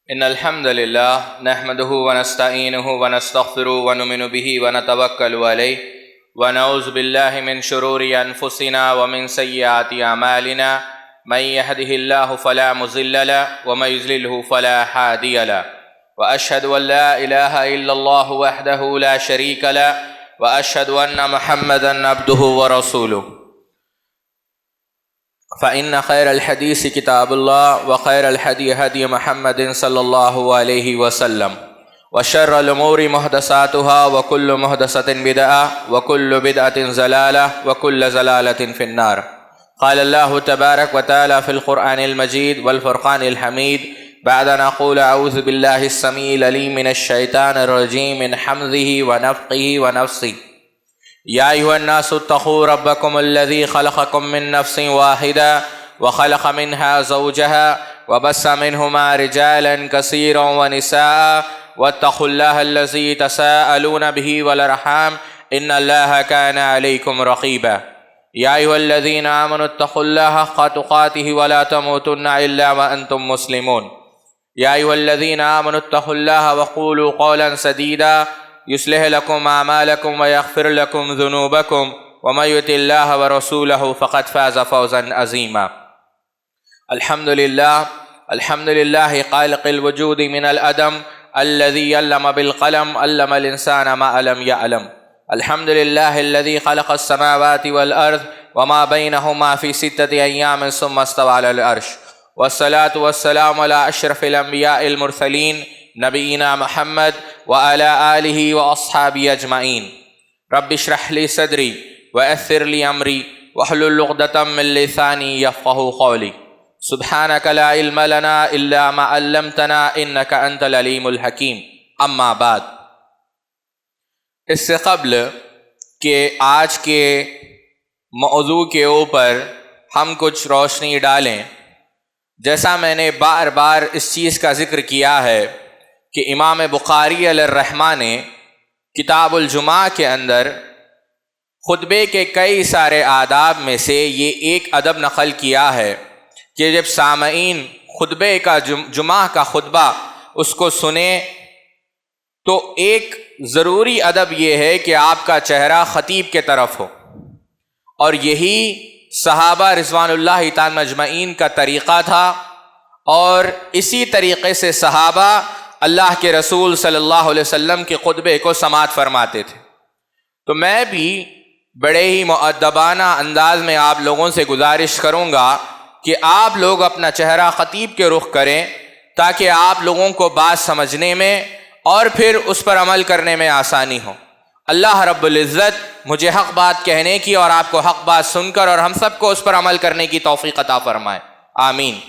إن الحمد لله نحمده ونستعينه ونستغفره ونؤمن به ونتوكل عليه ونعوذ بالله من شرور أنفسنا ومن سيئات أعمالنا من يهده الله فلا مضل له ومن يضلله فلا هادي له وأشهد أن لا إله إلا الله وحده لا شريك له وأشهد أن محمدا عبده ورسوله فإن خير الحديث كتاب الله وخير الهدي هدي محمد صلى الله عليه وسلم وشر الأمور محدثاتها وكل محدثة بدعة وكل بدعة ضلالة وكل ضلالة في النار. قال الله تبارك وتعالى في القرآن المجيد والفرقان الحميد بعد أن أقول أعوذ بالله السميع العليم من الشيطان الرجيم من حمزه ونفخه ونفثه. يا أيها الناس اتقوا ربكم الذي خلقكم من نفس واحدة وخلق منها زوجها وبث منهما رجالا كثيرا ونساء واتقوا الله الذي تساءلون به والأرحام إن الله كان عليكم رقيبا. يا أيها الذين آمنوا اتقوا الله حق تقاته ولا تموتن إلا وأنتم مسلمون. يا أيها الذين آمنوا اتقوا الله وقولوا قولا سديدا يصلح لكم أعمالكم ويغفر لكم ذنوبكم ومن يطع الله ورسوله فقد فاز فوزا عظيما. الحمد لله خالق الوجود من العدم الذي علم بالقلم علم الإنسان ما لم يعلم. الحمد لله الذي خلق السماوات والأرض وما بينهما في 6 أيام ثم استوى على العرش. والصلاة والسلام على أشرف الأنبياء المرسلين نبينا محمد وعلى آله وأصحابه أجمعين. رب اشرح لي صدري ويسر لي أمري واحلل عقدة من لساني يفقهوا قولي. سبحانك لا علم لنا إلا ما علمتنا إنك أنت العليم الحكيم. أما بعد، اس سے قبل کہ آج کے موضوع کے اوپر ہم کچھ روشنی ڈالیں، جیسا میں نے بار بار اس چیز کا ذکر کیا ہے کہ امام بخاری علیہ الرحمہ نے کتاب الجمعہ کے اندر خطبے کے کئی سارے آداب میں سے یہ ایک ادب نقل کیا ہے کہ جب سامعین خطبے کا جمعہ کا خطبہ اس کو سنیں تو ایک ضروری ادب یہ ہے کہ آپ کا چہرہ خطیب کے طرف ہو، اور یہی صحابہ رضوان اللہ تعالی مجمعین کا طریقہ تھا، اور اسی طریقے سے صحابہ اللہ کے رسول صلی اللہ علیہ وسلم کے خطبے کو سماعت فرماتے تھے. تو میں بھی بڑے ہی مؤدبانہ انداز میں آپ لوگوں سے گزارش کروں گا کہ آپ لوگ اپنا چہرہ خطیب کے رخ کریں تاکہ آپ لوگوں کو بات سمجھنے میں اور پھر اس پر عمل کرنے میں آسانی ہو. اللہ رب العزت مجھے حق بات کہنے کی اور آپ کو حق بات سن کر اور ہم سب کو اس پر عمل کرنے کی توفیق عطا فرمائے، آمین.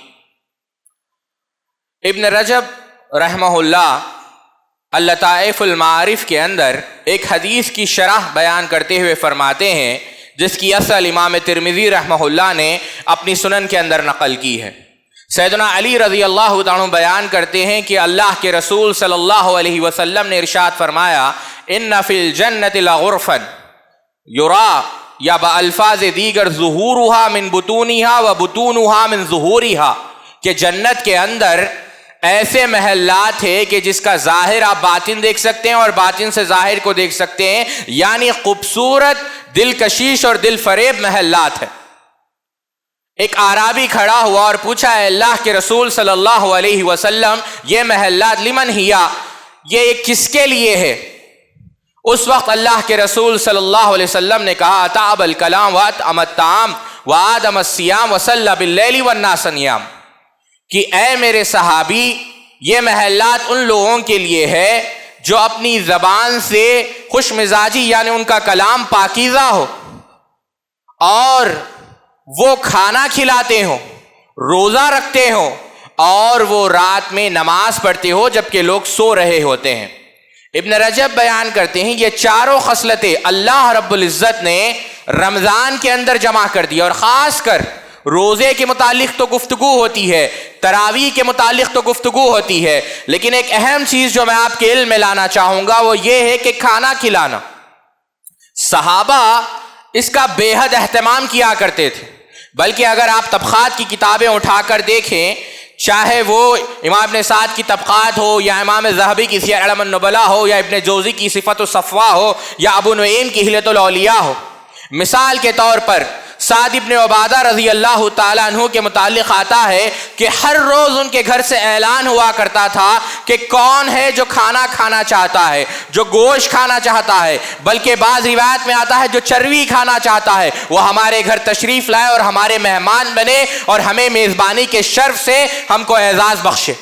ابن رجب رحمہ اللہ اللطائف المعارف کے اندر ایک حدیث کی شرح بیان کرتے ہوئے فرماتے ہیں، جس کی اصل امام ترمذی رحمہ اللہ نے اپنی سنن کے اندر نقل کی ہے. سیدنا علی رضی اللہ تعالیٰ بیان کرتے ہیں کہ اللہ کے رسول صلی اللہ علیہ وسلم نے ارشاد فرمایا، ان فی الجنۃ لغرفا یرا، یا بالفاظ دیگر ظہورها من بطونها و بطونها من ظہورها، کہ جنت کے اندر ایسے محلات ہیں کہ جس کا ظاہر آپ باطن دیکھ سکتے ہیں اور باطن سے ظاہر کو دیکھ سکتے ہیں، یعنی خوبصورت دل کشیش اور دل فریب محلات ہیں. ایک اعرابی کھڑا ہوا اور پوچھا، ہے اللہ کے رسول صلی اللہ علیہ وسلم یہ محلات لمن ہیا، یہ کس کے لیے ہے؟ اس وقت اللہ کے رسول صلی اللہ علیہ وسلم نے کہا، اطاب الکلام واطعم الطعام وآدم الصیام وصلی باللیل والناس نیام، کہ اے میرے صحابی یہ محلات ان لوگوں کے لیے ہے جو اپنی زبان سے خوش مزاجی یعنی ان کا کلام پاکیزہ ہو، اور وہ کھانا کھلاتے ہوں، روزہ رکھتے ہوں، اور وہ رات میں نماز پڑھتے ہو جبکہ لوگ سو رہے ہوتے ہیں. ابن رجب بیان کرتے ہیں یہ چاروں خصلتیں اللہ رب العزت نے رمضان کے اندر جمع کر دی، اور خاص کر روزے کے متعلق تو گفتگو ہوتی ہے، تراویح کے متعلق تو گفتگو ہوتی ہے، لیکن ایک اہم چیز جو میں آپ کے علم میں لانا چاہوں گا وہ یہ ہے کہ کھانا کھلانا. صحابہ اس کا بے حد اہتمام کیا کرتے تھے، بلکہ اگر آپ طبقات کی کتابیں اٹھا کر دیکھیں چاہے وہ امام ابن سعد کی طبقات ہو یا امام ذہبی کی سیر اعلام النبلاء ہو یا ابن جوزی کی صفت الصفوہ ہو یا ابو نعیم کی حلیۃ الاولیاء ہو۔ مثال کے طور پر سعد ابن عبادہ رضی اللہ تعالیٰ عنہ کے متعلق آتا ہے کہ ہر روز ان کے گھر سے اعلان ہوا کرتا تھا کہ کون ہے جو کھانا کھانا چاہتا ہے، جو گوشت کھانا چاہتا ہے، بلکہ بعض روایت میں آتا ہے جو چربی کھانا چاہتا ہے وہ ہمارے گھر تشریف لائے اور ہمارے مہمان بنے اور ہمیں میزبانی کے شرف سے ہم کو اعزاز بخشے۔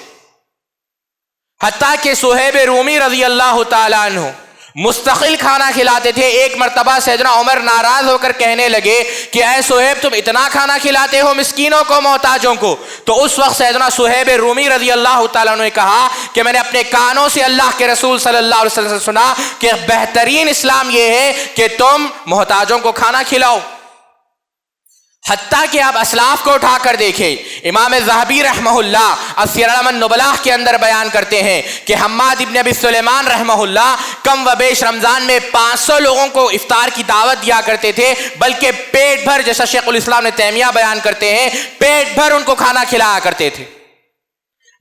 حتیٰ کہ صہیب رومی رضی اللہ تعالیٰ عنہ مستقل کھانا کھلاتے تھے۔ ایک مرتبہ سیدنا عمر ناراض ہو کر کہنے لگے کہ اے صہیب تم اتنا کھانا کھلاتے ہو مسکینوں کو، محتاجوں کو؟ تو اس وقت سیدنا صہیب رومی رضی اللہ تعالیٰ عنہ نے کہا کہ میں نے اپنے کانوں سے اللہ کے رسول صلی اللہ علیہ وسلم سے سنا کہ بہترین اسلام یہ ہے کہ تم محتاجوں کو کھانا کھلاؤ۔ حتیٰ کہ آپ اسلاف کو اٹھا کر دیکھیں، امام ذہبی رحمہ اللہ سیر اعلام النبلاء کے اندر بیان کرتے ہیں کہ حماد ابن ابی سلیمان رحمہ اللہ کم و بیش رمضان میں 500 لوگوں کو افطار کی دعوت دیا کرتے تھے، بلکہ پیٹ بھر، جیسا شیخ الاسلام نے تیمیہ بیان کرتے ہیں، پیٹ بھر ان کو کھانا کھلایا کرتے تھے۔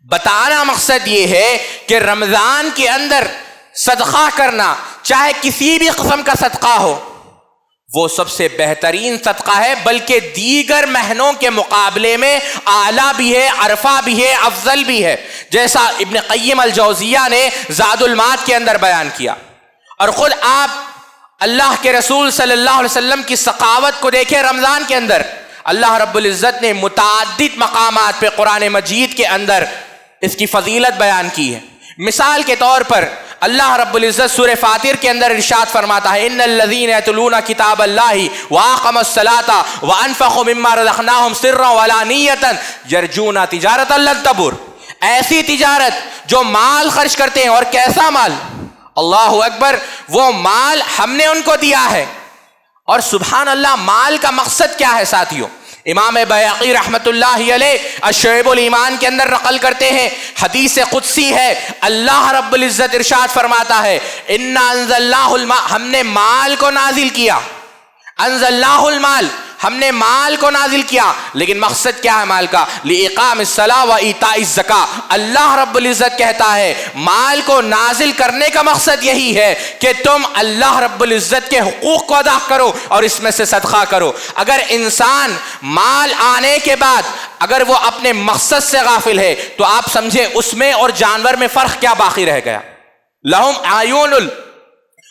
بتانا مقصد یہ ہے کہ رمضان کے اندر صدقہ کرنا، چاہے کسی بھی قسم کا صدقہ ہو، وہ سب سے بہترین صدقہ ہے، بلکہ دیگر مہینوں کے مقابلے میں اعلیٰ بھی ہے، عرفہ بھی ہے، افضل بھی ہے، جیسا ابن قیم الجوزیہ نے زاد المعاد کے اندر بیان کیا۔ اور خود آپ اللہ کے رسول صلی اللہ علیہ وسلم کی سخاوت کو دیکھیں۔ رمضان کے اندر اللہ رب العزت نے متعدد مقامات پہ قرآن مجید کے اندر اس کی فضیلت بیان کی ہے۔ مثال کے طور پر اللہ رب العزت سورہ فاطر کے اندر ارشاد فرماتا ہے ان الذین یتلون کتاب اللہ واقاموا الصلاۃ وانفقوا مما رزقناہم سرا وعلانیۃ یرجون تجارۃ لن تبور۔ ایسی تجارت جو مال خرچ کرتے ہیں، اور کیسا مال؟ اللہ اکبر، وہ مال ہم نے ان کو دیا ہے۔ اور سبحان اللہ، مال کا مقصد کیا ہے ساتھیوں؟ امام بیہقی رحمت اللہ علیہ الشعب الایمان کے اندر نقل کرتے ہیں، حدیث قدسی ہے، اللہ رب العزت ارشاد فرماتا ہے انا انزلناہ المال، ہم نے مال کو نازل کیا، انزلناہ المال، ہم نے مال کو نازل کیا، لیکن مقصد کیا ہے مال کا؟ لإقام الصلاۃ وإیتاء الزکاۃ۔ اللہ رب العزت کہتا ہے مال کو نازل کرنے کا مقصد یہی ہے کہ تم اللہ رب العزت کے حقوق کو ادا کرو اور اس میں سے صدقہ کرو۔ اگر انسان مال آنے کے بعد اگر وہ اپنے مقصد سے غافل ہے تو آپ سمجھے اس میں اور جانور میں فرق کیا باقی رہ گیا؟ لہم اعین،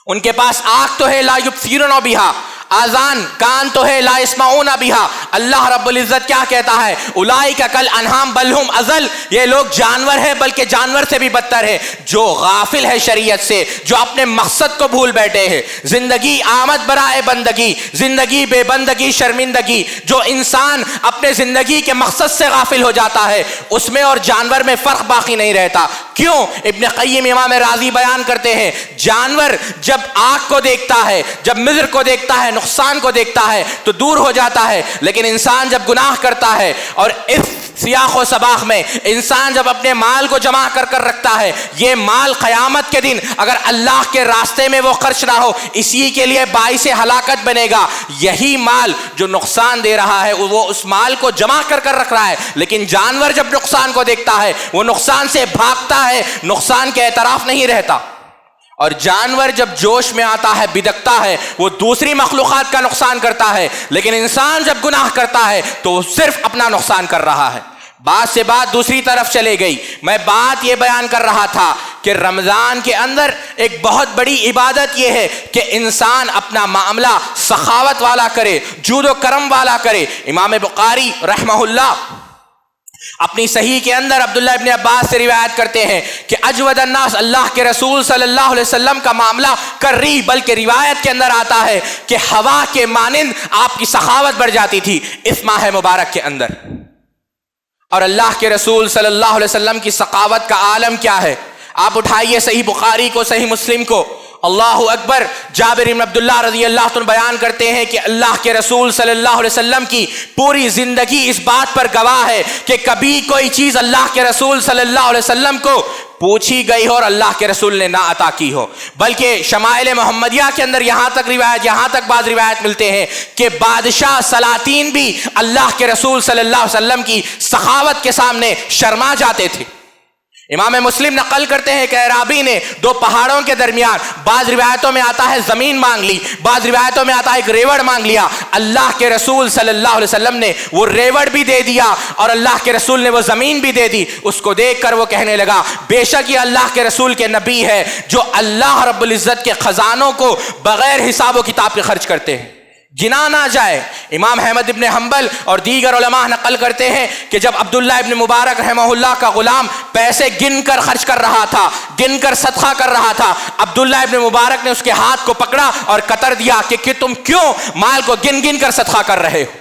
ان کے پاس آنکھ تو ہے، لا یبصرون بہا، آذان کان تو ہے، لا یسمعون بہا۔ اللہ رب العزت کیا کہتا ہے؟ اولئک کالانعام بل ہم اضل، یہ لوگ جانور ہے بلکہ جانور سے بھی بدتر ہے۔ جو غافل ہے شریعت سے، جو اپنے مقصد کو بھول بیٹھے ہیں، زندگی آمد برائے بندگی، زندگی بے بندگی شرمندگی، جو انسان اپنے زندگی کے مقصد سے غافل ہو جاتا ہے اس میں اور جانور میں فرق باقی نہیں رہتا۔ کیوں؟ ابن قیم امام رازی بیان کرتے ہیں جانور جب آگ کو دیکھتا ہے، جب مضر کو دیکھتا ہے، نقصان کو دیکھتا ہے تو دور ہو جاتا ہے، لیکن انسان جب گناہ کرتا ہے اور اس سیاق و سباق میں انسان جب اپنے مال کو جمع کر کر رکھتا ہے، یہ مال قیامت کے دن اگر اللہ کے راستے میں وہ خرچ نہ ہو اسی کے لیے باعث ہلاکت بنے گا۔ یہی مال جو نقصان دے رہا ہے وہ اس مال کو جمع کر کر رکھ رہا ہے، لیکن جانور جب نقصان کو دیکھتا ہے وہ نقصان سے بھاگتا ہے، نقصان کے اعتراف نہیں رہتا۔ اور جانور جب جوش میں آتا ہے، بدکتا ہے، وہ دوسری مخلوقات کا نقصان کرتا ہے، لیکن انسان جب گناہ کرتا ہے تو وہ صرف اپنا نقصان کر رہا ہے۔ بات سے بات دوسری طرف چلے گئی۔ میں بات یہ بیان کر رہا تھا کہ رمضان کے اندر ایک بہت بڑی عبادت یہ ہے کہ انسان اپنا معاملہ سخاوت والا کرے، جود و کرم والا کرے۔ امام بخاری رحمہ اللہ اپنی صحیح کے اندر عبداللہ ابن عباس سے روایت کرتے ہیں کہ اجود الناس، اللہ کے رسول صلی اللہ علیہ وسلم کا معاملہ کری، بلکہ روایت کے اندر آتا ہے کہ ہوا کے مانند آپ کی سخاوت بڑھ جاتی تھی اس ماہ مبارک کے اندر۔ اور اللہ کے رسول صلی اللہ علیہ وسلم کی سخاوت کا عالم کیا ہے؟ آپ اٹھائیے صحیح بخاری کو، صحیح مسلم کو، اللہ اکبر۔ جابر بن عبداللہ رضی اللہ عنہ بیان کرتے ہیں کہ اللہ کے رسول صلی اللہ علیہ وسلم کی پوری زندگی اس بات پر گواہ ہے کہ کبھی کوئی چیز اللہ کے رسول صلی اللہ علیہ وسلم کو پوچھی گئی ہو اور اللہ کے رسول نے نہ عطا کی ہو، بلکہ شمائل محمدیہ کے اندر یہاں تک بعض روایت ملتے ہیں کہ بادشاہ سلاطین بھی اللہ کے رسول صلی اللہ علیہ وسلم کی سخاوت کے سامنے شرما جاتے تھے۔ امام مسلم نقل کرتے ہیں کہ اعرابی نے دو پہاڑوں کے درمیان، بعض روایتوں میں آتا ہے زمین مانگ لی، بعض روایتوں میں آتا ہے ایک ریوڑ مانگ لیا، اللہ کے رسول صلی اللہ علیہ وسلم نے وہ ریوڑ بھی دے دیا اور اللہ کے رسول نے وہ زمین بھی دے دی۔ اس کو دیکھ کر وہ کہنے لگا بے شک یہ اللہ کے رسول کے نبی ہے جو اللہ رب العزت کے خزانوں کو بغیر حساب و کتاب کے خرچ کرتے ہیں، گنا نہ جائے۔ امام احمد ابن حنبل اور دیگر علماء نقل کرتے ہیں کہ جب عبداللہ ابن مبارک رحمہ اللہ کا غلام پیسے گن کر خرچ کر رہا تھا، گن کر صدقہ کر رہا تھا، عبداللہ ابن مبارک نے اس کے ہاتھ کو پکڑا اور قطر دیا کہ تم کیوں مال کو گن گن کر صدقہ کر رہے ہو؟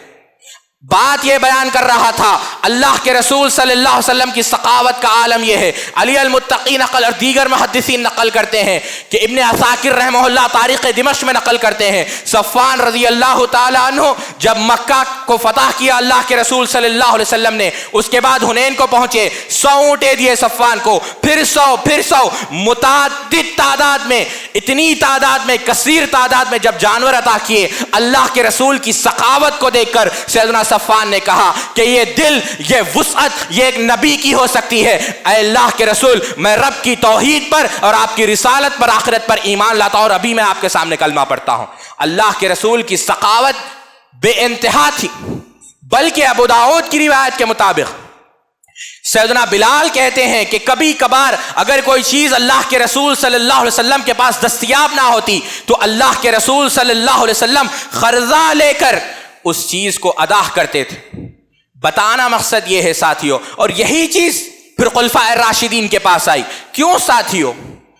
بات یہ بیان کر رہا تھا اللہ کے رسول صلی اللہ علیہ وسلم کی سخاوت کا عالم یہ ہے۔ علی المتقی نقل اور دیگر محدثین نقل کرتے ہیں کہ ابن عساکر رحمہ اللہ تاریخ دمشق میں نقل کرتے ہیں صفوان رضی اللہ تعالی عنہ جب مکہ کو فتح کیا اللہ کے رسول صلی اللہ علیہ وسلم نے، اس کے بعد حنین کو پہنچے، 100 اونٹیں دیے صفوان کو، پھر 100 متعدد تعداد میں، اتنی تعداد میں، کثیر تعداد میں جب جانور عطا کیے، اللہ کے رسول کی سخاوت کو دیکھ کر سیدنا صفوان نے کہا کہ یہ دل، یہ وسعت یہ ایک نبی کی ہو سکتی ہے۔ اے اللہ کے رسول، میں رب کی توحید پر اور آپ کی رسالت پر، آخرت پر ایمان لاتا ہوں اور ابھی میں آپ کے سامنے کلمہ پڑھتا ہوں۔ اللہ کے رسول کی سخاوت بے انتہا تھی، بلکہ ابو داؤد کی روایت کے مطابق سیدنا بلال کہتے ہیں کہ کبھی کبھار اگر کوئی چیز اللہ کے رسول صلی اللہ علیہ وسلم کے پاس دستیاب نہ ہوتی تو اللہ کے رسول صلی اللہ علیہ وسلم قرضہ لے کر اس چیز کو ادا کرتے تھے۔ بتانا مقصد یہ ہے ساتھیوں، اور یہی چیز پھر خلفاء الراشدین کے پاس آئی۔ کیوں ساتھیوں؟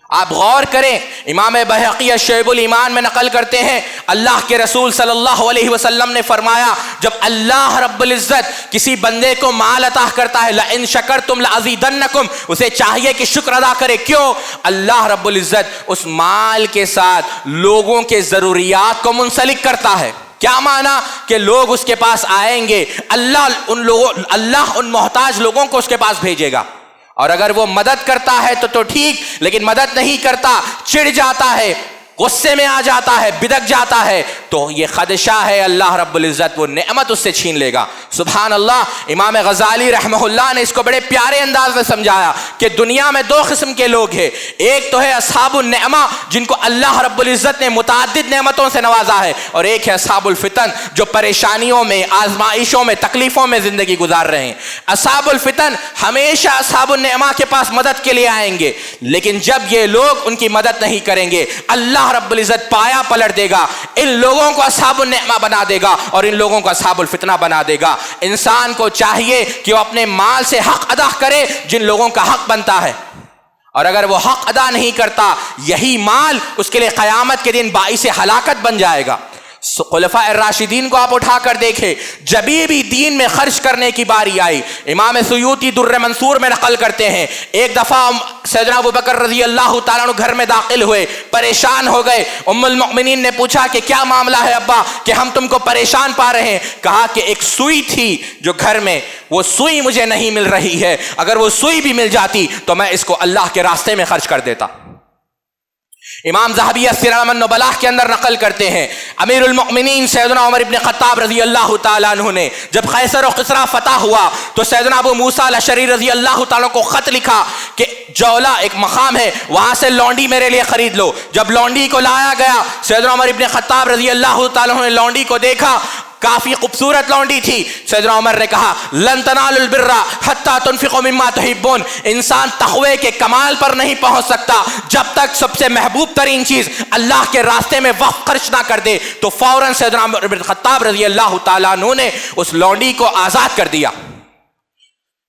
آپ غور کریں، امام بہقی شعب الایمان میں نقل کرتے ہیں اللہ کے رسول صلی اللہ علیہ وسلم نے فرمایا جب اللہ رب العزت کسی بندے کو مال عطا کرتا ہے لَإِن شَكَرْتُمْ لَأَزِيدَنَّكُمْ، اسے چاہیے کہ شکر ادا کرے۔ کیوں؟ اللہ رب العزت اس مال کے ساتھ لوگوں کے ضروریات کو منسلک کرتا ہے۔ کیا معنی؟ کہ لوگ اس کے پاس آئیں گے، اللہ ان محتاج لوگوں کو اس کے پاس بھیجے گا، اور اگر وہ مدد کرتا ہے تو ٹھیک، لیکن مدد نہیں کرتا، چڑ جاتا ہے، غصے میں آ جاتا ہے، بدک جاتا ہے، تو یہ خدشہ ہے اللہ رب العزت وہ نعمت اس سے چھین لے گا۔ سبحان اللہ۔ امام غزالی رحمہ اللہ نے اس کو بڑے پیارے انداز میں سمجھایا کہ دنیا میں 2 قسم کے لوگ ہیں، ایک تو ہے اصحاب النعمہ جن کو اللہ رب العزت نے متعدد نعمتوں سے نوازا ہے، اور ایک ہے اصحاب الفتن جو پریشانیوں میں، آزمائشوں میں، تکلیفوں میں زندگی گزار رہے ہیں۔ اصحاب الفتن ہمیشہ اصحاب النعمہ کے پاس مدد کے لیے آئیں گے، لیکن جب یہ لوگ ان کی مدد نہیں کریں گے اللہ رب العزت پایا پلٹ دے گا، ان لوگوں کو اصحاب النعمہ بنا دے گا اور ان لوگوں کو اصحاب الفتنہ بنا دے گا۔ انسان کو چاہیے کہ وہ اپنے مال سے حق ادا کرے جن لوگوں کا حق بنتا ہے، اور اگر وہ حق ادا نہیں کرتا یہی مال اس کے لیے قیامت کے دن باعث ہلاکت بن جائے گا۔ خلفاء الراشدین کو آپ اٹھا کر دیکھیں، جب بھی دین میں خرچ کرنے کی باری آئی، امام سیوطی در منصور میں نقل کرتے ہیں ایک دفعہ سیدنا ابوبکر رضی اللہ تعالیٰ عنہ گھر میں داخل ہوئے، پریشان ہو گئے۔ ام المؤمنین نے پوچھا کہ کیا معاملہ ہے ابا کہ ہم تم کو پریشان پا رہے ہیں؟ کہا کہ ایک سوئی تھی جو گھر میں، وہ سوئی مجھے نہیں مل رہی ہے، اگر وہ سوئی بھی مل جاتی تو میں اس کو اللہ کے راستے میں خرچ کر دیتا۔ امام ذہبی سیر اعلام النبلاء کے اندر نقل کرتے ہیں امیر المؤمنین سیدنا عمر ابن خطاب رضی اللہ تعالیٰ عنہ نے جب قیصر و قسرا فتح ہوا تو سیدنا ابو موسیٰ الاشعری رضی اللہ تعالیٰ کو خط لکھا کہ جولا ایک مقام ہے وہاں سے لونڈی میرے لیے خرید لو۔ جب لونڈی کو لایا گیا سیدنا عمر ابن خطاب رضی اللہ تعالیٰ عنہ نے لونڈی کو دیکھا، کافی خوبصورت لونڈی تھی۔ سیدنا عمر نے کہا لن تنالوا البر حتی تنفقوا مما تحبون، انسان تقوی کے کمال پر نہیں پہنچ سکتا جب تک سب سے محبوب ترین چیز اللہ کے راستے میں وقت خرچ نہ کر دے۔ تو فوراً سیدنا عمر بن خطاب رضی اللہ تعالیٰ عنہ نے اس لونڈی کو آزاد کر دیا۔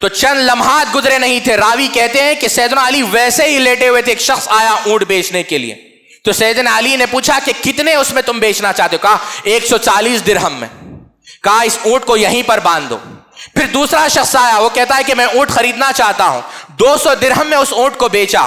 تو چند لمحات گزرے نہیں تھے، راوی کہتے ہیں کہ سیدنا علی ویسے ہی لیٹے ہوئے تھے، ایک شخص آیا اونٹ بیچنے کے لیے، تو سیدنا علی نے پوچھا کہ کتنے اس میں تم بیچنا چاہتے ہو؟ کہا 140 درہم میں۔ کہا اس اونٹ کو یہیں پر باندھ دو۔ پھر دوسرا شخص آیا، وہ کہتا ہے کہ میں اونٹ خریدنا چاہتا ہوں، 200 درہم میں اس اونٹ کو بیچا،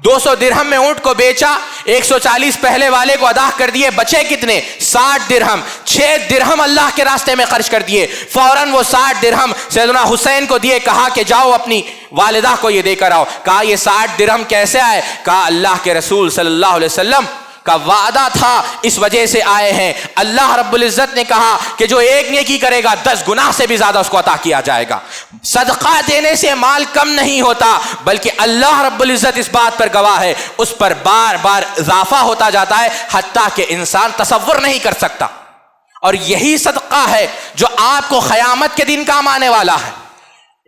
200 درہم میں اونٹ کو بیچا، 140 پہلے والے کو ادا کر دیے، بچے کتنے؟ 60 درہم، 6 درہم اللہ کے راستے میں خرچ کر دیے۔ فوراً وہ 60 درہم سیدنا حسین کو دیے، کہا کہ جاؤ اپنی والدہ کو یہ دے کر آؤ۔ کہا یہ 60 درہم کیسے آئے؟ کہا اللہ کے رسول صلی اللہ علیہ وسلم کا وعدہ تھا، اس وجہ سے آئے ہیں۔ اللہ رب العزت نے کہا کہ جو ایک نیکی کرے گا 10 گناہ سے بھی زیادہ اس کو عطا کیا جائے گا۔ صدقہ دینے سے مال کم نہیں ہوتا، بلکہ اللہ رب العزت اس بات پر گواہ ہے، اس پر بار بار اضافہ ہوتا جاتا ہے، حتیٰ کہ انسان تصور نہیں کر سکتا۔ اور یہی صدقہ ہے جو آپ کو قیامت کے دن کام آنے والا ہے۔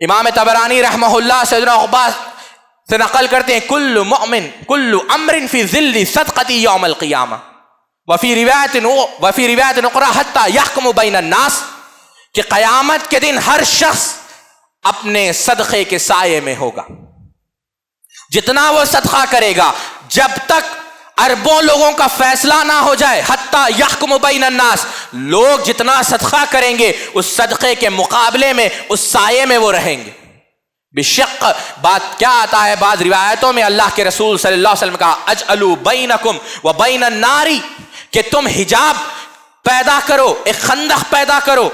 امام طبرانی رحمہ اللہ سیدنا عقبہ سے نقل کرتے ہیں، کل مؤمن کل امر فی ظل صدقتی یوم القیامہ وفی روایت اخری حتی یحکم بین الناس، کہ قیامت کے دن ہر شخص اپنے صدقے کے سائے میں ہوگا۔ جتنا وہ صدقہ کرے گا، جب تک اربوں لوگوں کا فیصلہ نہ ہو جائے، حتی یحکم بین الناس، لوگ جتنا صدقہ کریں گے اس صدقے کے مقابلے میں اس سائے میں وہ رہیں گے۔ بشق بات کیا آتا ہے بعض روایتوں میں، اللہ کے رسول صلی اللہ علیہ وسلم کا اجعلوا بینکم و بین النار، کہ تم حجاب پیدا کرو، ایک خندق پیدا کرو،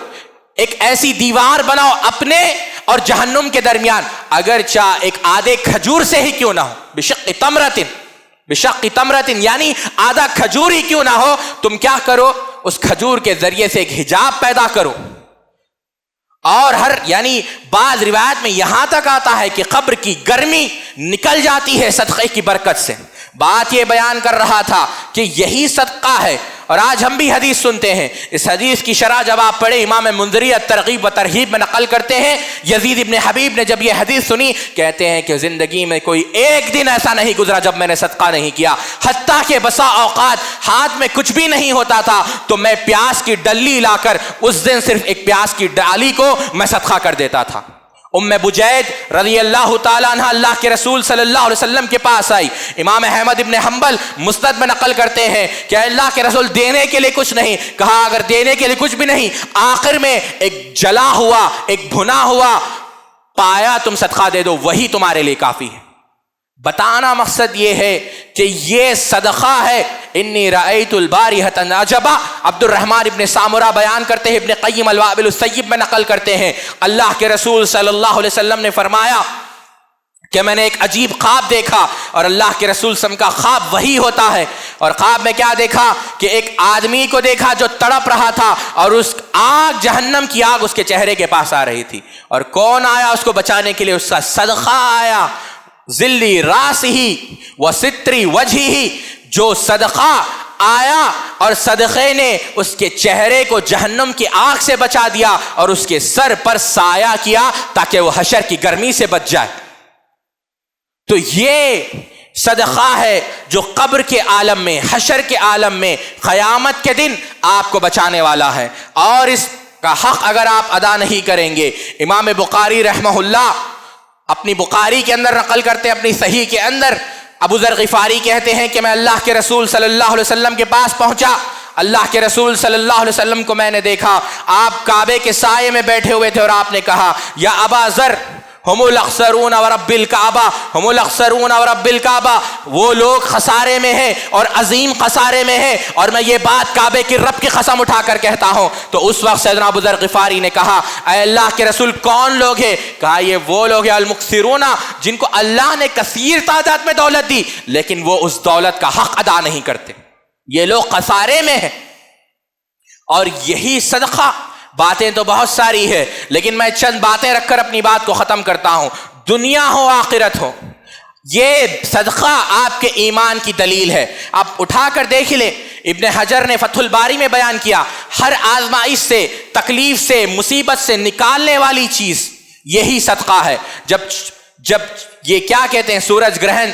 ایک ایسی دیوار بناؤ اپنے اور جہنم کے درمیان، اگرچہ ایک آدھے کھجور سے ہی کیوں نہ ہو، بشق تمرتن یعنی آدھا کھجور ہی کیوں نہ ہو، تم کیا کرو، اس کھجور کے ذریعے سے ایک حجاب پیدا کرو۔ اور یعنی بعض روایت میں یہاں تک آتا ہے کہ قبر کی گرمی نکل جاتی ہے صدقے کی برکت سے۔ بات یہ بیان کر رہا تھا کہ یہی صدقہ ہے، اور آج ہم بھی حدیث سنتے ہیں، اس حدیث کی شرح جب آپ پڑھے، امام منذری ترغیب و ترہیب میں نقل کرتے ہیں، یزید ابن حبیب نے جب یہ حدیث سنی، کہتے ہیں کہ زندگی میں کوئی ایک دن ایسا نہیں گزرا جب میں نے صدقہ نہیں کیا، حتیٰ کہ بسا اوقات ہاتھ میں کچھ بھی نہیں ہوتا تھا تو میں پیاز کی ڈلی لا کر اس دن صرف ایک پیاز کی ڈالی کو میں صدقہ کر دیتا تھا۔ ام بجید رضی اللہ تعالیٰ عنہ اللہ کے رسول صلی اللہ علیہ وسلم کے پاس آئی، امام احمد ابن حنبل مسند میں نقل کرتے ہیں کہ اللہ کے رسول دینے کے لیے کچھ نہیں، کہا اگر دینے کے لیے کچھ بھی نہیں، آخر میں ایک جلا ہوا ایک بھنا ہوا پایا تم صدقہ دے دو، وہی تمہارے لیے کافی ہے۔ بتانا مقصد یہ ہے کہ یہ صدقہ ہے۔ انی رأیت البارحۃ عجبا، عبد الرحمن ابن سامرہ بیان کرتے ہیں، ابن قیم الوابل السیب میں نقل کرتے ہیں، اللہ کے رسول صلی اللہ علیہ وسلم نے فرمایا کہ میں نے ایک عجیب خواب دیکھا، اور اللہ کے رسول صلی اللہ علیہ وسلم کا خواب وہی ہوتا ہے، اور خواب میں کیا دیکھا کہ ایک آدمی کو دیکھا جو تڑپ رہا تھا، اور اس آگ، جہنم کی آگ اس کے چہرے کے پاس آ رہی تھی، اور کون آیا اس کو بچانے کے لیے؟ اس کا صدقہ آیا، ذلی راسہ و ستری وجہہ، جو صدقہ آیا اور صدقے نے اس کے چہرے کو جہنم کی آگ سے بچا دیا اور اس کے سر پر سایہ کیا تاکہ وہ حشر کی گرمی سے بچ جائے۔ تو یہ صدقہ ہے جو قبر کے عالم میں، حشر کے عالم میں، قیامت کے دن آپ کو بچانے والا ہے، اور اس کا حق اگر آپ ادا نہیں کریں گے، امام بخاری رحمہ اللہ اپنی بخاری کے اندر نقل کرتے ہیں، اپنی صحیح کے اندر، ابو ذر غفاری کہتے ہیں کہ میں اللہ کے رسول صلی اللہ علیہ وسلم کے پاس پہنچا، اللہ کے رسول صلی اللہ علیہ وسلم کو میں نے دیکھا، آپ کعبے کے سائے میں بیٹھے ہوئے تھے، اور آپ نے کہا یا ابا ذر ہم الاخسرون ورب الکعبہ، ہم الاخسرون ورب الکعبہ، وہ لوگ خسارے میں ہیں اور عظیم خسارے میں ہیں، اور میں یہ بات کعبے کی رب کی قسم اٹھا کر کہتا ہوں۔ تو اس وقت سیدنا ابو ذر غفاری نے کہا اے اللہ کے رسول کون لوگ ہیں؟ کہا یہ وہ لوگ ہیں المکثرون، جن کو اللہ نے کثیر تعداد میں دولت دی لیکن وہ اس دولت کا حق ادا نہیں کرتے، یہ لوگ خسارے میں ہیں۔ اور یہی صدقہ، باتیں تو بہت ساری ہے لیکن میں چند باتیں رکھ کر اپنی بات کو ختم کرتا ہوں، دنیا ہو آخرت ہو، یہ صدقہ آپ کے ایمان کی دلیل ہے۔ آپ اٹھا کر دیکھ لیں، ابن حجر نے فتح الباری میں بیان کیا، ہر آزمائش سے، تکلیف سے، مصیبت سے نکالنے والی چیز یہی صدقہ ہے۔ جب یہ کیا کہتے ہیں، سورج گرہن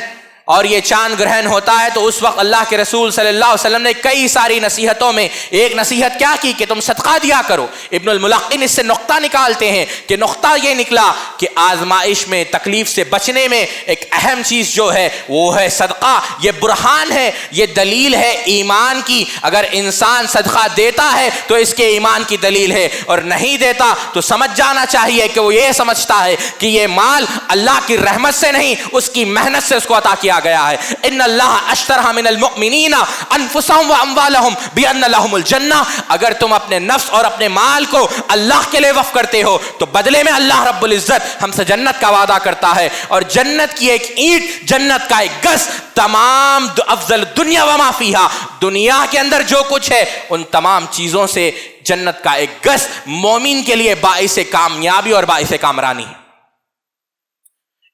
اور یہ چاند گرہن ہوتا ہے تو اس وقت اللہ کے رسول صلی اللہ علیہ وسلم نے کئی ساری نصیحتوں میں ایک نصیحت کیا کی کہ تم صدقہ دیا کرو۔ ابن الملقن اس سے نقطہ نکالتے ہیں کہ نقطہ یہ نکلا کہ آزمائش میں، تکلیف سے بچنے میں ایک اہم چیز جو ہے وہ ہے صدقہ۔ یہ برہان ہے، یہ دلیل ہے ایمان کی۔ اگر انسان صدقہ دیتا ہے تو اس کے ایمان کی دلیل ہے، اور نہیں دیتا تو سمجھ جانا چاہیے کہ وہ یہ سمجھتا ہے کہ یہ مال اللہ کی رحمت سے نہیں، اس کی محنت سے اس کو عطا کیا گیا ہے۔ ان اللہ اشترى من المؤمنین انفسهم واموالهم بان لهم الجنہ۔ اگر تم اپنے نفس اور اپنے مال کو اللہ کے لیے وقف کرتے ہو تو بدلے میں اللہ رب العزت ہم سے جنت کا وعدہ کرتا ہے، اور جنت کی ایک اینٹ، جنت کا ایک گز، تمام افضل دنیا وما فیہا، دنیا کے اندر جو کچھ ہے ان تمام چیزوں سے جنت کا ایک گز مومن کے لیے باعث کامیابی اور باعث کامرانی ہے۔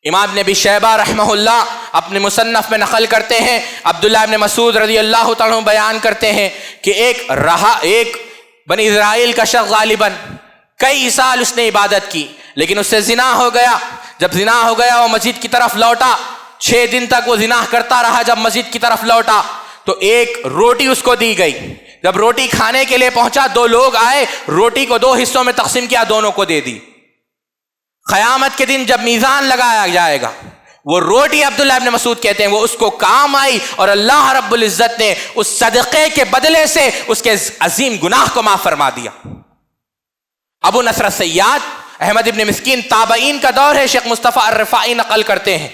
امام ابن ابی شیبہ رحمہ اللہ اپنے مصنف میں نقل کرتے ہیں، عبداللہ ابن مسعود رضی اللہ تعالیٰ عنہ بیان کرتے ہیں کہ ایک بنی اسرائیل کا شخص غالباً کئی سال اس نے عبادت کی، لیکن اس سے زنا ہو گیا۔ جب زنا ہو گیا وہ مسجد کی طرف لوٹا، 6 دن تک وہ زنا کرتا رہا۔ جب مسجد کی طرف لوٹا تو ایک روٹی اس کو دی گئی۔ جب روٹی کھانے کے لیے پہنچا، 2 لوگ آئے، روٹی کو 2 حصوں میں تقسیم کیا، دونوں کو دے دی۔ قیامت کے دن جب میزان لگایا جائے گا، وہ روٹی عبداللہ ابن مسعود کہتے ہیں وہ اس کو کام آئی، اور اللہ رب العزت نے اس صدقے کے بدلے سے اس کے عظیم گناہ کو معاف فرما دیا۔ ابو نصر الصیاد، احمد ابن مسکین، تابعین کا دور ہے، شیخ مصطفیٰ الرفاعی نقل کرتے ہیں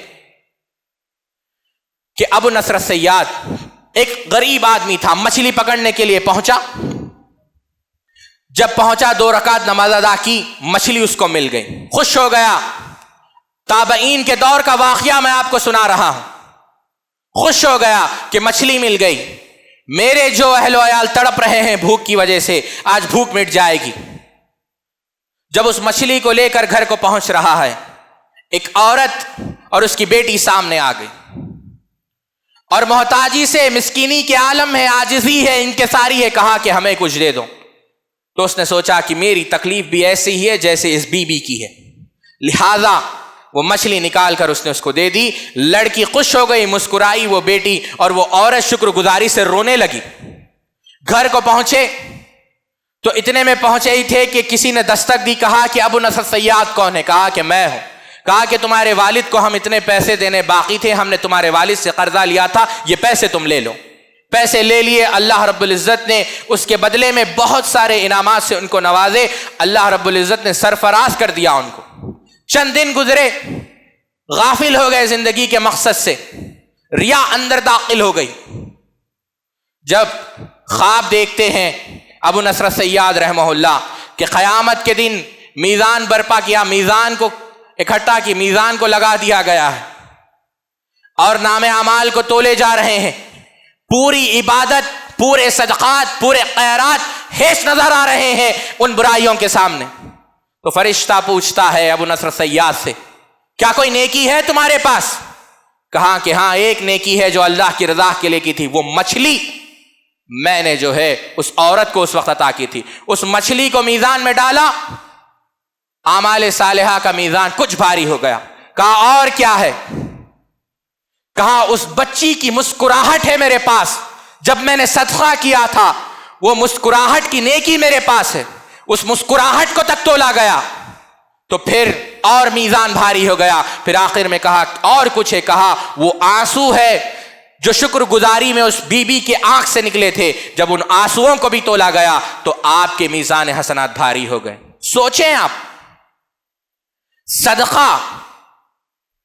کہ ابو نصر الصیاد ایک غریب آدمی تھا، مچھلی پکڑنے کے لیے پہنچا۔ جب پہنچا 2 رکعت نماز ادا کی، مچھلی اس کو مل گئی، خوش ہو گیا۔ تابعین کے دور کا واقعہ میں آپ کو سنا رہا ہوں۔ خوش ہو گیا کہ مچھلی مل گئی، میرے جو اہل و عیال تڑپ رہے ہیں بھوک کی وجہ سے، آج بھوک مٹ جائے گی۔ جب اس مچھلی کو لے کر گھر کو پہنچ رہا ہے، ایک عورت اور اس کی بیٹی سامنے آ گئی، اور محتاجی سے، مسکینی کے عالم ہے، عاجزی ہے، انکساری ہے، کہا کہ ہمیں کچھ دے دو۔ تو اس نے سوچا کہ میری تکلیف بھی ایسی ہی ہے جیسے اس بی بی کی ہے، لہذا وہ مچھلی نکال کر اس نے اس کو دے دی۔ لڑکی خوش ہو گئی، مسکرائی وہ بیٹی، اور وہ عورت شکر گزاری سے رونے لگی۔ گھر کو پہنچے تو اتنے میں پہنچے ہی تھے کہ کسی نے دستک دی، کہا کہ ابو نصر الصیاد کون ہے؟ کہا کہ میں ہوں۔ کہا کہ تمہارے والد کو ہم اتنے پیسے دینے باقی تھے، ہم نے تمہارے والد سے قرضہ لیا تھا، یہ پیسے تم لے لو۔ پیسے لے لیے۔ اللہ رب العزت نے اس کے بدلے میں بہت سارے انعامات سے ان کو نوازے۔ اللہ رب العزت نے سرفراز کر دیا ان کو۔ چند دن گزرے، غافل ہو گئے زندگی کے مقصد سے، ریا اندر داخل ہو گئی۔ جب خواب دیکھتے ہیں ابو نصر الصیاد رحمہ اللہ کہ قیامت کے دن میزان برپا کیا، میزان کو اکٹھا کی، میزان کو لگا دیا گیا ہے، اور نام اعمال کو تولے جا رہے ہیں، پوری عبادت، پورے صدقات، پورے خیرات ہیچ نظر آ رہے ہیں ان برائیوں کے سامنے۔ تو فرشتہ پوچھتا ہے ابو نصر الصیاد سے، کیا کوئی نیکی ہے تمہارے پاس؟ کہا کہ ہاں، ایک نیکی ہے جو اللہ کی رضا کے لیے کی تھی، وہ مچھلی میں نے جو ہے اس عورت کو اس وقت عطا کی تھی۔ اس مچھلی کو میزان میں ڈالا، اعمال صالحہ کا میزان کچھ بھاری ہو گیا۔ کہا اور کیا ہے؟ کہا اس بچی کی مسکراہٹ ہے میرے پاس، جب میں نے صدقہ کیا تھا وہ مسکراہٹ کی نیکی میرے پاس ہے، اس مسکراہٹ کو تک تولا گیا۔ تو پھر اور میزان بھاری ہو گیا۔ پھر آخر میں کہا اور کچھ ہے؟ کہا وہ آنسو ہے جو شکر گزاری میں اس بی بی کے آنکھ سے نکلے تھے، جب ان آنسوؤں کو بھی تولا گیا تو آپ کے میزان حسنات بھاری ہو گئے۔ سوچیں آپ، صدقہ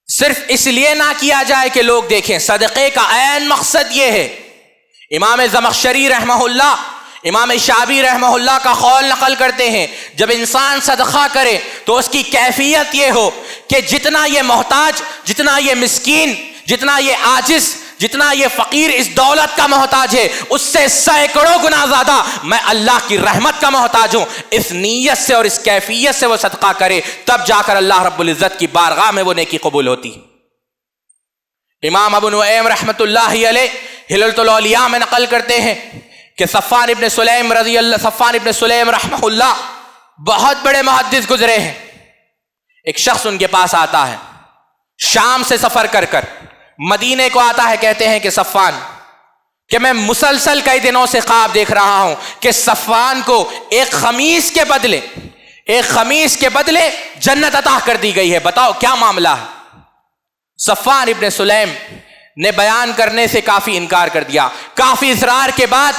صرف اس لیے نہ کیا جائے کہ لوگ دیکھیں، صدقے کا عین مقصد یہ ہے۔ امام زمخشری رحمہ اللہ، امام شعبی رحمہ اللہ کا قول نقل کرتے ہیں، جب انسان صدقہ کرے تو اس کی کیفیت یہ ہو کہ جتنا یہ محتاج، جتنا یہ مسکین، جتنا یہ عاجز، جتنا یہ فقیر اس دولت کا محتاج ہے، اس سے سینکڑوں گنا زیادہ میں اللہ کی رحمت کا محتاج ہوں۔ اس نیت سے اور اس کیفیت سے وہ صدقہ کرے، تب جا کر اللہ رب العزت کی بارگاہ میں وہ نیکی قبول ہوتی۔ امام ابو نعیم رحمت اللہ علیہ ہللۃ الاولیاء میں نقل کرتے ہیں کہ صفوان ابن سلیم رحمہ اللہ بہت بڑے محدث گزرے ہیں۔ ایک شخص ان کے پاس آتا ہے، شام سے سفر کر کر مدینے کو آتا ہے، کہتے ہیں کہ صفوان کہ میں مسلسل کئی دنوں سے خواب دیکھ رہا ہوں کہ صفوان کو ایک خمیس کے بدلے جنت عطا کر دی گئی ہے، بتاؤ کیا معاملہ ہے؟ صفوان ابن سلیم نے بیان کرنے سے کافی انکار کر دیا۔ کافی اصرار کے بعد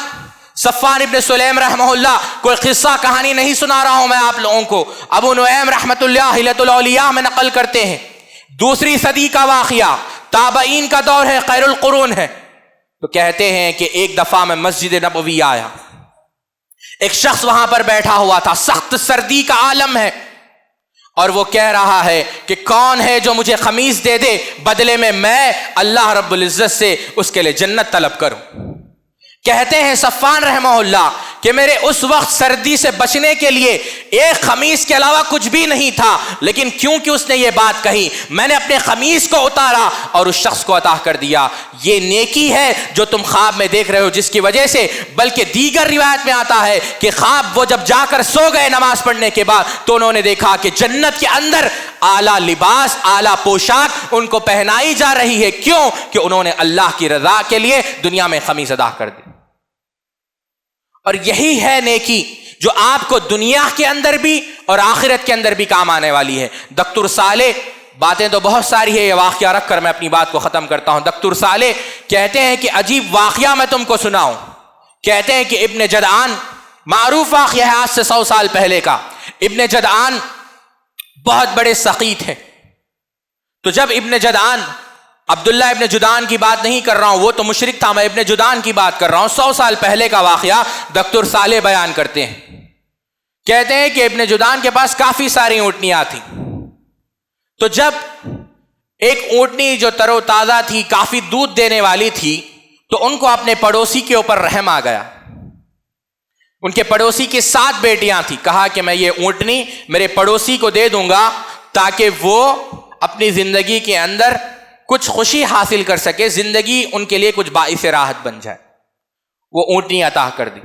صفوان ابن سلیم رحمہ اللہ، کوئی قصہ کہانی نہیں سنا رہا ہوں میں آپ لوگوں کو، ابو نعیم رحمت اللہ ہلیۃ الاولیاء میں نقل کرتے ہیں، 2 صدی کا واقعہ، تابعین کا دور ہے، خیر القرون ہے۔ تو کہتے ہیں کہ ایک دفعہ میں مسجد نبوی آیا، ایک شخص وہاں پر بیٹھا ہوا تھا، سخت سردی کا عالم ہے، اور وہ کہہ رہا ہے کہ کون ہے جو مجھے خمیس دے دے، بدلے میں اللہ رب العزت سے اس کے لیے جنت طلب کروں۔ کہتے ہیں صفوان رحمہ اللہ کہ میرے اس وقت سردی سے بچنے کے لیے ایک خمیس کے علاوہ کچھ بھی نہیں تھا، لیکن کیونکہ اس نے یہ بات کہی، میں نے اپنے خمیس کو اتارا اور اس شخص کو عطا کر دیا۔ یہ نیکی ہے جو تم خواب میں دیکھ رہے ہو، جس کی وجہ سے، بلکہ دیگر روایت میں آتا ہے کہ خواب وہ جب جا کر سو گئے نماز پڑھنے کے بعد، تو انہوں نے دیکھا کہ جنت کے اندر اعلیٰ لباس، اعلیٰ پوشاک ان کو پہنائی جا رہی ہے۔ کیوں؟ کہ انہوں نے اللہ کی رضا کے لیے دنیا میں خمیس ادا کر دی۔ اور یہی ہے نیکی جو آپ کو دنیا کے اندر بھی اور آخرت کے اندر بھی کام آنے والی ہے۔ دکتور صالح، باتیں تو بہت ساری ہے، یہ واقعہ رکھ کر میں اپنی بات کو ختم کرتا ہوں۔ دکتور صالح کہتے ہیں کہ عجیب واقعہ میں تم کو سناؤں۔ کہتے ہیں کہ ابن جدعان، معروف واقعہ ہے آج سے 100 سال پہلے کا، ابن جدعان بہت بڑے سخی تھے۔ تو جب ابن جدعان، عبداللہ ابن جدعان کی بات نہیں کر رہا ہوں، وہ تو مشرک تھا، میں ابن جدعان کی بات کر رہا ہوں، 100 سال پہلے کا واقعہ دکتور صالح بیان کرتے ہیں۔ کہتے ہیں کہ ابن جدعان کے پاس کافی ساری اونٹنیاں تھیں، تو جب ایک اونٹنی جو تر و تازہ تھی، کافی دودھ دینے والی تھی، تو ان کو اپنے پڑوسی کے اوپر رحم آ گیا۔ ان کے پڑوسی کی 7 بیٹیاں تھیں، کہا کہ میں یہ اونٹنی میرے پڑوسی کو دے دوں گا تاکہ وہ اپنی زندگی کے اندر کچھ خوشی حاصل کر سکے، زندگی ان کے لیے کچھ باعث راحت بن جائے۔ وہ اونٹنی عطا کر دی۔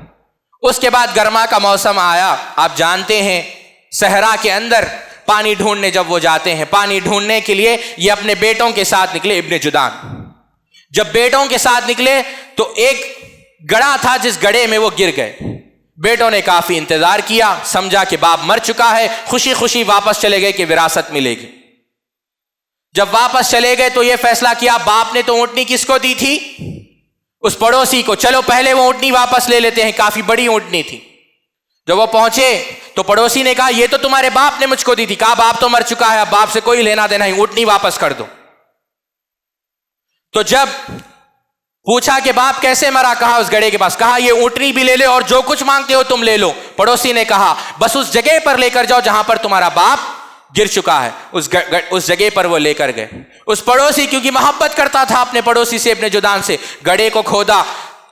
اس کے بعد گرما کا موسم آیا، آپ جانتے ہیں صحرا کے اندر پانی ڈھونڈنے جب وہ جاتے ہیں، پانی ڈھونڈنے کے لیے یہ اپنے بیٹوں کے ساتھ نکلے ابن جدعان۔ جب بیٹوں کے ساتھ نکلے تو ایک گڑھا تھا جس گڑھے میں وہ گر گئے۔ بیٹوں نے کافی انتظار کیا، سمجھا کہ باپ مر چکا ہے، خوشی خوشی واپس چلے گئے کہ وراثت ملے گی۔ جب واپس چلے گئے تو یہ فیصلہ کیا، باپ نے تو اونٹنی کس کو دی تھی؟ اس پڑوسی کو، چلو پہلے وہ اونٹنی واپس لے لیتے ہیں، کافی بڑی اونٹنی تھی۔ جب وہ پہنچے تو پڑوسی نے کہا یہ تو تمہارے باپ نے مجھ کو دی تھی۔ کہا باپ تو مر چکا ہے، اب باپ سے کوئی لینا دینا نہیں، اونٹنی واپس کر دو۔ تو جب پوچھا کہ باپ کیسے مرا، کہا اس گڑھے کے پاس، کہا یہ اونٹنی بھی لے لے اور جو کچھ مانگتے ہو تم لے لو۔ پڑوسی نے کہا بس اس جگہ پر لے کر جاؤ جہاں پر تمہارا باپ گر چکا ہے، اس جگہ پر وہ لے کر گئے۔ اس پڑوسی کیونکہ محبت کرتا تھا اپنے پڑوسی سے، ابن جدعان سے، گڑھے کو کھودا۔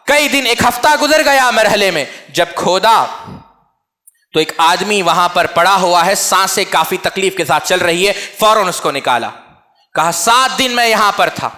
کئی دن، 1 ہفتہ گزر گیا مرحلے میں۔ جب کھودا تو ایک آدمی وہاں پر پڑا ہوا ہے، سانسیں کافی تکلیف کے ساتھ چل رہی ہے، فوراً اس کو نکالا۔ کہا 7 دن میں یہاں پر تھا۔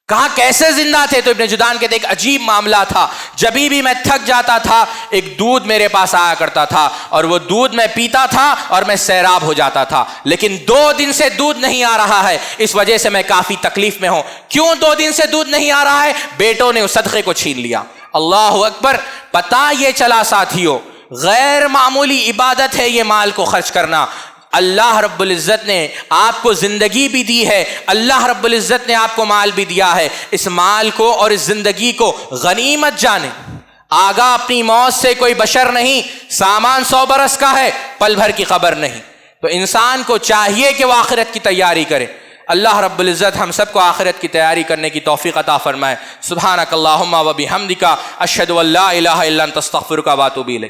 کہا کیسے زندہ تھے؟ تو ابن جدعان کہتے ایک عجیب معاملہ تھا، جبھی بھی میں تھک جاتا تھا ایک دودھ میرے پاس آیا کرتا تھا اور وہ دودھ میں پیتا تھا اور میں سیراب ہو جاتا تھا، لیکن 2 دن سے دودھ نہیں آ رہا ہے، اس وجہ سے میں کافی تکلیف میں ہوں۔ کیوں 2 دن سے دودھ نہیں آ رہا ہے؟ بیٹوں نے اس صدقے کو چھین لیا۔ اللہ اکبر! پتہ یہ چلا ساتھیوں، غیر معمولی عبادت ہے یہ مال کو خرچ کرنا۔ اللہ رب العزت نے آپ کو زندگی بھی دی ہے، اللہ رب العزت نے آپ کو مال بھی دیا ہے، اس مال کو اور اس زندگی کو غنیمت جانیں۔ آگاہ اپنی موت سے کوئی بشر نہیں، سامان 100 برس کا ہے، پل بھر کی خبر نہیں۔ تو انسان کو چاہیے کہ وہ آخرت کی تیاری کرے۔ اللہ رب العزت ہم سب کو آخرت کی تیاری کرنے کی توفیق عطا فرمائے۔ سبحانک اللہم و بحمدک، اشہد ان لا الہ الا انت، استغفرک و اتوب الیک۔